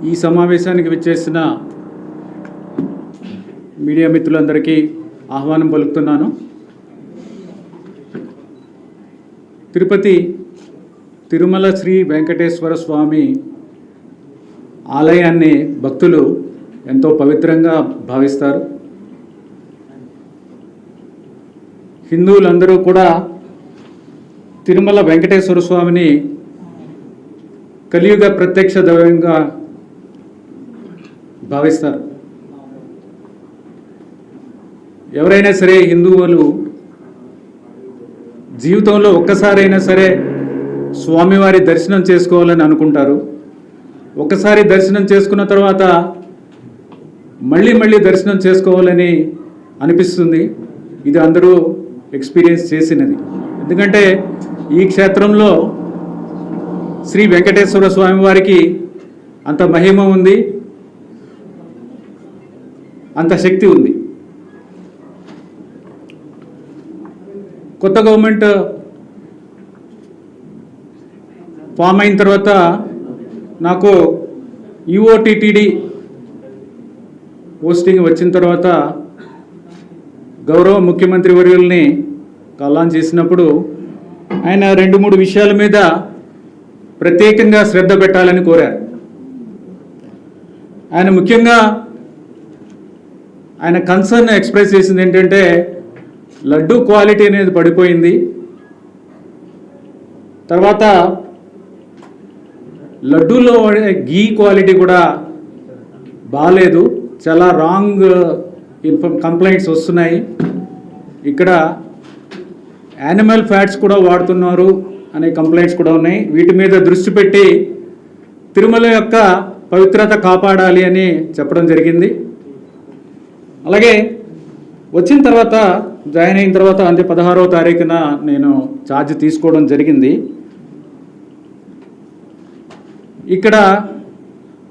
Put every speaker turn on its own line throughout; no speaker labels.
ఈ సమావేశానికి విచ్చేసిన మీడియా మిత్రులందరికీ ఆహ్వానం పలుకుతున్నాను. తిరుపతి తిరుమల శ్రీ వెంకటేశ్వర స్వామి ఆలయాన్ని భక్తులు ఎంతో పవిత్రంగా భావిస్తారు. హిందువులందరూ కూడా తిరుమల వెంకటేశ్వర స్వామిని కలియుగ ప్రత్యక్ష దైవంగా భావిస్తారు. ఎవరైనా సరే హిందువులు జీవితంలో ఒక్కసారైనా సరే స్వామివారి దర్శనం చేసుకోవాలని అనుకుంటారు. ఒకసారి దర్శనం చేసుకున్న తర్వాత మళ్ళీ దర్శనం చేసుకోవాలని అనిపిస్తుంది. ఇది అందరూ ఎక్స్పీరియన్స్ చేసినది. ఎందుకంటే ఈ క్షేత్రంలో శ్రీ వెంకటేశ్వర స్వామి వారికి అంత మహిమ ఉంది, అంత శక్తి ఉంది. కొత్త గవర్నమెంట్ ఫామ్ అయిన తర్వాత నాకు యుఓటిటిడి పోస్టింగ్ వచ్చిన తర్వాత గౌరవ ముఖ్యమంత్రి వర్యుల్ని కాల్ చేసినప్పుడు ఆయన 2-3 విషయాల మీద ప్రత్యేకంగా శ్రద్ధ పెట్టాలని కోరారు. ఆయన ముఖ్యంగా ఆయన కన్సర్న్ ఎక్స్ప్రెస్ చేసింది ఏంటంటే లడ్డు క్వాలిటీ అనేది పడిపోయింది. తర్వాత లడ్డూలో గీ క్వాలిటీ కూడా బాగాలేదు, చాలా రాంగ్ కంప్లైంట్స్ వస్తున్నాయి. ఇక్కడ యానిమల్ ఫ్యాట్స్ కూడా వాడుతున్నారు అనే కంప్లైంట్స్ కూడా ఉన్నాయి. వీటి మీద దృష్టి పెట్టి తిరుమల యొక్క పవిత్రత కాపాడాలి అని చెప్పడం జరిగింది. అలాగే వచ్చిన తర్వాత జాయిన్ అయిన తర్వాత అంటే 16వ తారీఖున నేను ఛార్జ్ తీసుకోవడం జరిగింది. ఇక్కడ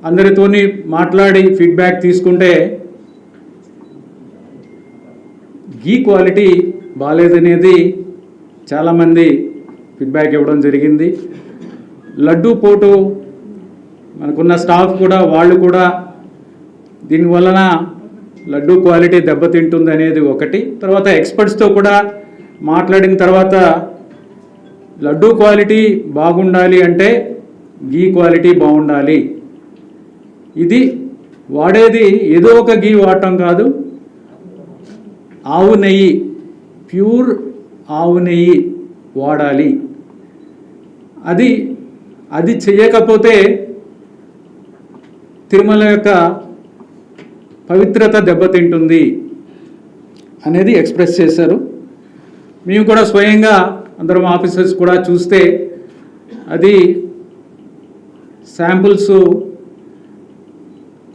అందరితోని మాట్లాడి ఫీడ్బ్యాక్ తీసుకుంటే గీ క్వాలిటీ బాగాలేదనేది చాలామంది ఫీడ్బ్యాక్ ఇవ్వడం జరిగింది. లడ్డూ పోటు మనకున్న స్టాఫ్ కూడా వాళ్ళు కూడా దీనివలన లడ్డూ క్వాలిటీ దెబ్బతింటుంది అనేది ఒకటి. తర్వాత ఎక్స్పర్ట్స్తో కూడా మాట్లాడిన తర్వాత లడ్డూ క్వాలిటీ బాగుండాలి అంటే గీ క్వాలిటీ బాగుండాలి. ఇది వాడేది ఏదో ఒక గీ వాడటం కాదు, ఆవు నెయ్యి, ప్యూర్ ఆవు నెయ్యి వాడాలి. అది చేయకపోతే తిరుమల యొక్క పవిత్రత దెబ్బతింటుంది అనేది ఎక్స్ప్రెస్ చేశారు. మేము కూడా స్వయంగా అందరం ఆఫీసర్స్ కూడా చూస్తే అది శాంపుల్స్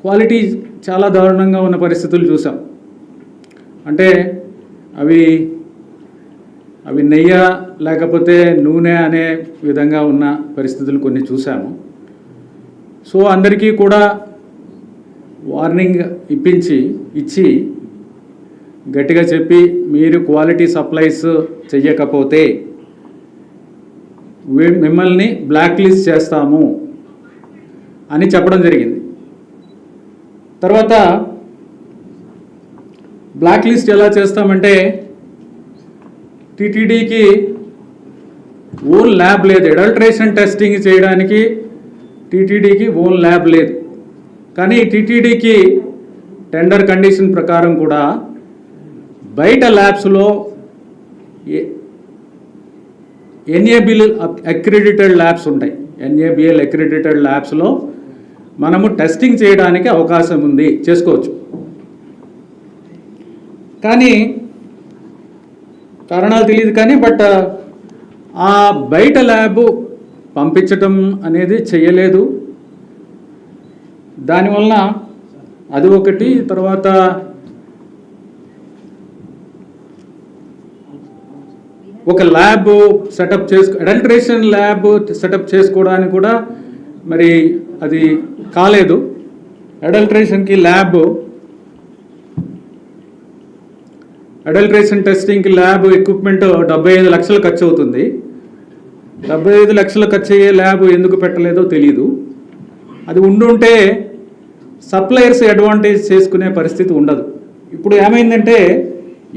క్వాలిటీ చాలా దారుణంగా ఉన్న పరిస్థితులు చూసాం. అంటే అవి నెయ్యి లేకపోతే నూనె అనే విధంగా ఉన్న పరిస్థితులు కొన్ని చూసాము. సో అందరికీ కూడా వార్నింగ్ ఇచ్చి గట్టిగా చెప్పి మీరు క్వాలిటీ సప్లైస్ చెయ్యకపోతే మిమ్మల్ని బ్లాక్ లిస్ట్ చేస్తాము అని చెప్పడం జరిగింది. తర్వాత బ్లాక్ లిస్ట్ ఎలా చేస్తామంటే టీటీడీకి ఓన్ ల్యాబ్ లేదు, అడల్ట్రేషన్ టెస్టింగ్ చేయడానికి టీటీడీకి ఓన్ ల్యాబ్ లేదు. కానీ టీటీడీకి టెండర్ కండిషన్ ప్రకారం కూడా బయట ల్యాబ్స్లో ఎన్ఏబిఎల్ అక్రిడిటెడ్ ల్యాబ్స్ ఉంటాయి. ఎన్ఏబిఎల్ అక్రిడిటెడ్ ల్యాబ్స్లో మనము టెస్టింగ్ చేయడానికి అవకాశం ఉంది, చేసుకోవచ్చు. కానీ కారణాలు తెలియదు కానీ ఆ బయట ల్యాబ్ పంపించటం అనేది చేయలేదు. దానివలన అది ఒకటి. తర్వాత ఒక ల్యాబ్ అడల్ట్రేషన్ ల్యాబ్ సెటప్ చేసుకోవడానికి కూడా మరి అది కాలేదు. అడల్ట్రేషన్కి అడల్ట్రేషన్ టెస్టింగ్కి ల్యాబ్ ఎక్విప్మెంట్ 75 లక్షలు ఖర్చు అవుతుంది. 75 లక్షలు ఖర్చు అయ్యే ల్యాబ్ ఎందుకు పెట్టలేదో తెలియదు. అది ఉండుంటే సప్లయర్స్ అడ్వాంటేజ్ చేసుకునే పరిస్థితి ఉండదు. ఇప్పుడు ఏమైందంటే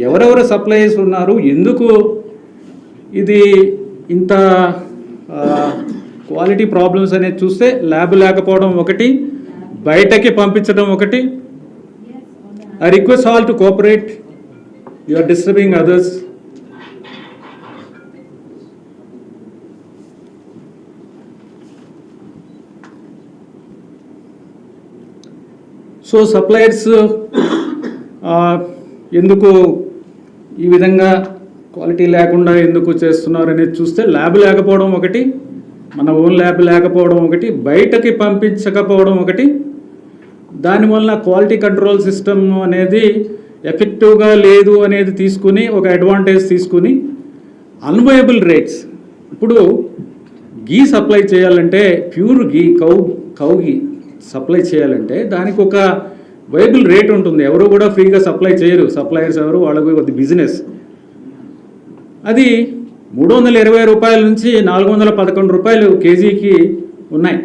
ఎవరెవరు సప్లయర్స్ ఉన్నారు, ఎందుకు ఇది ఇంత క్వాలిటీ ప్రాబ్లమ్స్ అనేది చూస్తే ల్యాబ్ లేకపోవడం ఒకటి, బయటకి పంపించడం ఒకటి. I request all to cooperate, you are disturbing others. So suppliers ఎందుకు ఈ విధంగా క్వాలిటీ లేకుండా ఎందుకు చేస్తున్నారు అనేది చూస్తే ల్యాబ్ లేకపోవడం ఒకటి, మన ఓన్ ల్యాబ్ లేకపోవడం ఒకటి, బయటకి పంపించకపోవడం ఒకటి. దానివల్ల క్వాలిటీ కంట్రోల్ సిస్టమ్ అనేది ఎఫెక్టివ్గా లేదు అనేది తీసుకుని ఒక అడ్వాంటేజ్ తీసుకుని అన్వయబుల్ రేట్స్. ఇప్పుడు గీ సప్లై చేయాలంటే ప్యూర్ గీ కౌ గీ సప్లై చేయాలంటే దానికి ఒక వైబుల్ రేట్ ఉంటుంది. ఎవరు కూడా ఫ్రీగా సప్లై చేయరు, సప్లయర్స్ ఎవరు, వాళ్ళకి ఒక బిజినెస్. అది 320 రూపాయల నుంచి 411 రూపాయలు కేజీకి ఉన్నాయి.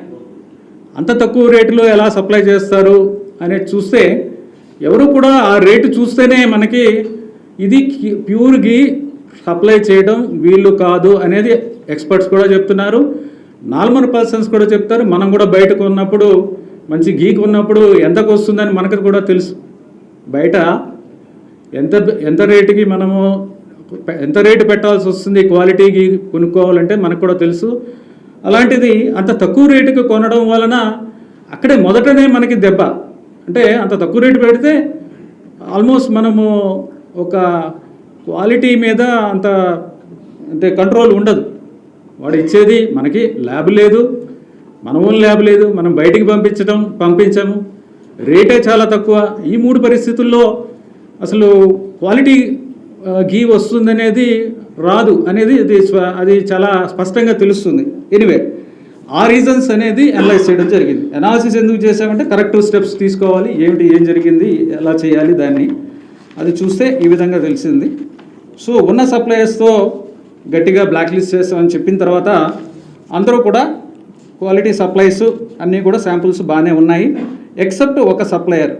అంత తక్కువ రేటులో ఎలా సప్లై చేస్తారు అనేది చూస్తే ఎవరు కూడా ఆ రేటు చూస్తేనే మనకి ఇది ప్యూర్ గీ సప్లై చేయడం వీళ్ళు కాదు అనేది ఎక్స్పర్ట్స్ కూడా చెప్తున్నారు, నార్మల్ పర్సన్స్ కూడా చెప్తారు. మనం కూడా బయటకు ఉన్నప్పుడు మంచి గీకు ఉన్నప్పుడు ఎంతకు వస్తుందని మనకు కూడా తెలుసు. బయట ఎంత రేటుకి మనము ఎంత రేటు పెట్టాల్సి వస్తుంది క్వాలిటీ గీ కొనుక్కోవాలంటే మనకు కూడా తెలుసు. అలాంటిది అంత తక్కువ రేటుకి కొనడం వలన అక్కడే మొదటనే మనకి దెబ్బ. అంటే అంత తక్కువ రేటు పెడితే ఆల్మోస్ట్ మనము ఒక క్వాలిటీ మీద అంత అంటే కంట్రోల్ ఉండదు. వాడు ఇచ్చేది మనకి ల్యాబ్ లేదు, మన ఓన్ ల్యాబ్ లేదు, మనం బయటికి పంపించాము, రేటే చాలా తక్కువ. ఈ 3 పరిస్థితుల్లో అసలు క్వాలిటీ గీ వస్తుందనేది రాదు అనేది అది చాలా స్పష్టంగా తెలుస్తుంది. ఎనీవే ఆ రీజన్స్ అనేది అనలైజ్ చేయడం జరిగింది. అనాలిసిస్ ఎందుకు చేసామంటే కరెక్టివ్ స్టెప్స్ తీసుకోవాలి, ఏం జరిగింది, ఎలా చేయాలి దాన్ని అది చూస్తే ఈ విధంగా తెలిసింది. సో ఉన్న సప్లయర్స్తో గట్టిగా బ్లాక్ లిస్ట్ చేస్తామని చెప్పిన తర్వాత అందరూ కూడా క్వాలిటీ సప్లైస్ అన్నీ కూడా శాంపుల్స్ బాగానే ఉన్నాయి, ఎక్సెప్ట్ ఒక సప్లయర్